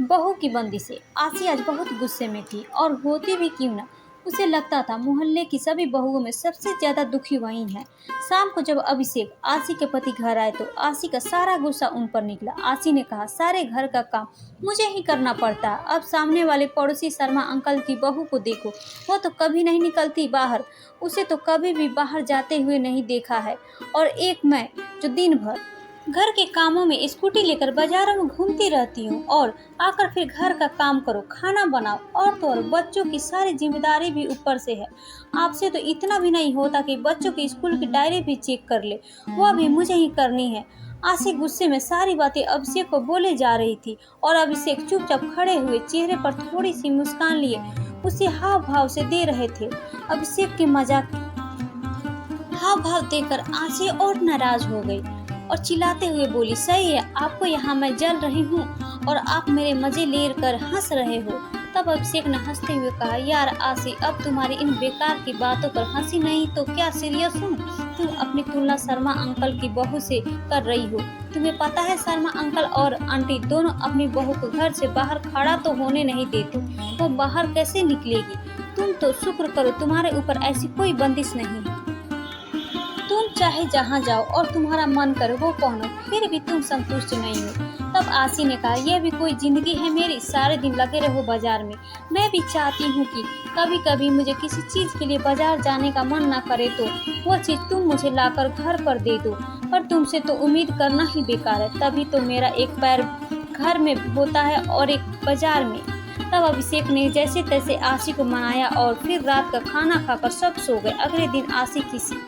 बहू की बंदिशें। आसी आज बहुत गुस्से में थी और होती भी क्यों ना, उसे लगता था मोहल्ले की सभी बहुओं में सबसे ज्यादा दुखी वही है। शाम को जब अभिषेक आसी के पति घर आए तो आसी का सारा गुस्सा उन पर निकला। आसी ने कहा, सारे घर का काम मुझे ही करना पड़ता है। अब सामने वाले पड़ोसी शर्मा अंकल की बहू को देखो, वो तो कभी नहीं निकलती बाहर, उसे तो कभी भी बाहर जाते हुए नहीं देखा है। और एक मैं जो दिन भर घर के कामों में स्कूटी लेकर बाजारों में घूमती रहती हूँ और आकर फिर घर का काम करो, खाना बनाओ और तो और बच्चों की सारी जिम्मेदारी भी ऊपर से है। आपसे तो इतना भी नहीं होता कि बच्चों की स्कूल की डायरी भी चेक कर ले, वह भी मुझे ही करनी है। आशी गुस्से में सारी बातें अभिषेक को बोले जा रही थी और अभिषेक चुपचाप खड़े हुए चेहरे पर थोड़ी सी मुस्कान लिए उसे हाव भाव से दे रहे थे। अभिषेक के मजाक हाव भाव देखकर आशी और नाराज हो गई और चिल्लाते हुए बोली, सही है, आपको यहाँ मैं जल रही हूँ और आप मेरे मजे लेकर हंस रहे हो। तब अभिषेक ने हंसते हुए कहा, यार आशी, अब तुम्हारी इन बेकार की बातों पर हंसी नहीं तो क्या सीरियस हूँ। तुम अपनी तुलना शर्मा अंकल की बहू से कर रही हो। तुम्हें पता है शर्मा अंकल और आंटी दोनों अपनी बहू को घर से बाहर खड़ा तो होने नहीं देते, वो बाहर कैसे निकलेगी। तुम तो शुक्र करो तुम्हारे ऊपर ऐसी कोई बंदिश नहीं है, तुम चाहे जहाँ जाओ और तुम्हारा मन करे वो पहनो, फिर भी तुम संतुष्ट नहीं हो। तब आशी ने कहा, यह भी कोई जिंदगी है मेरी, सारे दिन लगे रहो बाजार में। मैं भी चाहती हूँ कि कभी कभी मुझे किसी चीज के लिए बाजार जाने का मन ना करे तो वो चीज तुम मुझे लाकर घर पर दे दो, पर तुमसे तो उम्मीद करना ही बेकार है। तभी तो मेरा एक पैर घर में होता है और एक बाजार में। तब अभिषेक ने जैसे तैसे आशी को मनाया और फिर रात का खाना खाकर सब सो गए। अगले दिन आशी किसी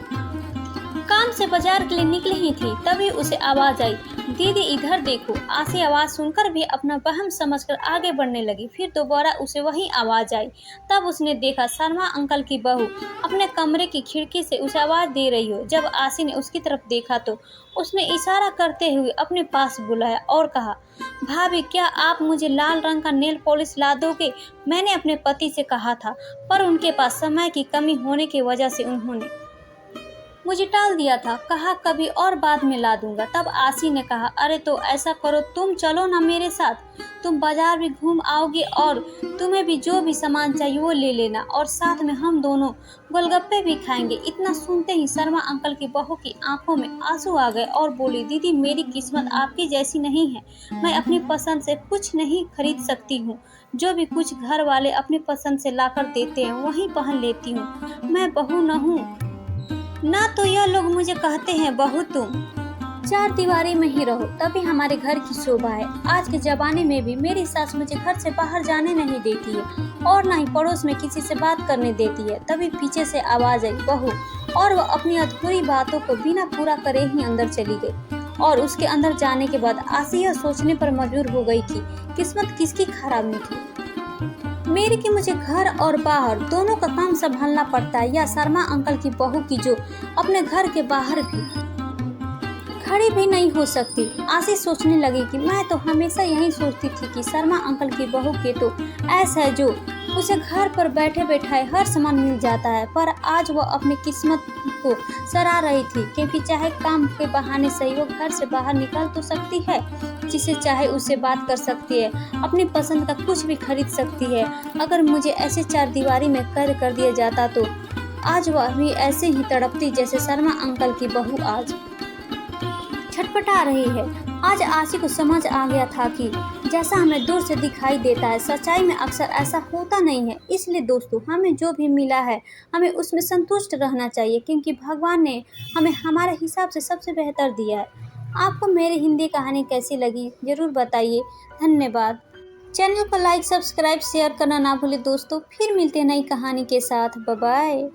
काम से बाजार के लिए निकली ही थी, तभी उसे आवाज आई, दीदी इधर देखो। आशी आवाज सुनकर भी अपना वहम समझकर आगे बढ़ने लगी। फिर दोबारा उसे वही आवाज आई। तब उसने देखा शर्मा अंकल की बहू अपने कमरे की खिड़की से उसे आवाज दे रही हो। जब आशी ने उसकी तरफ देखा तो उसने इशारा करते हुए अपने पास बुलाया और कहा, भाभी क्या आप मुझे लाल रंग का नेल पॉलिश ला दोगे? मैंने अपने पति से कहा था, पर उनके पास समय की कमी होने की वजह से उन्होंने मुझे टाल दिया था, कहा कभी और बाद में ला दूंगा। तब आशी ने कहा, अरे तो ऐसा करो, तुम चलो ना मेरे साथ, तुम बाजार भी घूम आओगे और तुम्हें भी जो भी सामान चाहिए वो ले लेना और साथ में हम दोनों गोलगप्पे भी खाएंगे। इतना सुनते ही शर्मा अंकल की बहू की आंखों में आंसू आ गए और बोली, दीदी मेरी किस्मत आपकी जैसी नहीं है, मैं अपनी पसंद से कुछ नहीं खरीद सकती हूँ, जो भी कुछ घर वाले अपनी पसंद से लाकर देते हैं वही पहन लेती हूँ। मैं बहू न हूँ ना, तो यह लोग मुझे कहते हैं बहू तुम चार दीवारी में ही रहो तभी हमारे घर की शोभा है। आज के जमाने में भी मेरी सास मुझे घर से बाहर जाने नहीं देती है और ना ही पड़ोस में किसी से बात करने देती है। तभी पीछे से आवाज आई, बहू, और वह अपनी अधूरी बातों को बिना पूरा करे ही अंदर चली गई। और उसके अंदर जाने के बाद आशी यह सोचने पर मजबूर हो गई कि किस्मत किसकी खराब निकली, मेरी कि मुझे घर और बाहर दोनों का काम संभालना पड़ता है, या शर्मा अंकल की बहू की जो अपने घर के बाहर भी खड़ी भी नहीं हो सकती। आशी सोचने लगी कि मैं तो हमेशा यही सोचती थी कि शर्मा अंकल की बहू के तो ऐसा है जो उसे घर पर बैठे बैठाए हर सामान मिल जाता है, पर आज वो अपनी किस्मत को सराह रही थी, क्योंकि चाहे काम के बहाने सही वो घर से बाहर निकल तो सकती है, जिसे चाहे उससे बात कर सकती है, अपनी पसंद का कुछ भी खरीद सकती है। अगर मुझे ऐसे चार दीवारी में कैद कर दिया जाता तो आज वह भी ऐसे ही तड़पती जैसे शर्मा अंकल की बहू आज छटपटा रही है। आज आशी को समझ आ गया था कि जैसा हमें दूर से दिखाई देता है सच्चाई में अक्सर ऐसा होता नहीं है। इसलिए दोस्तों, हमें जो भी मिला है हमें उसमें संतुष्ट रहना चाहिए, क्योंकि भगवान ने हमें हमारे हिसाब से सबसे बेहतर दिया है। आपको मेरी हिंदी कहानी कैसी लगी जरूर बताइए। धन्यवाद। चैनल को लाइक, सब्सक्राइब, शेयर करना ना भूले दोस्तों। फिर मिलते हैं नई कहानी के साथ। Bye bye.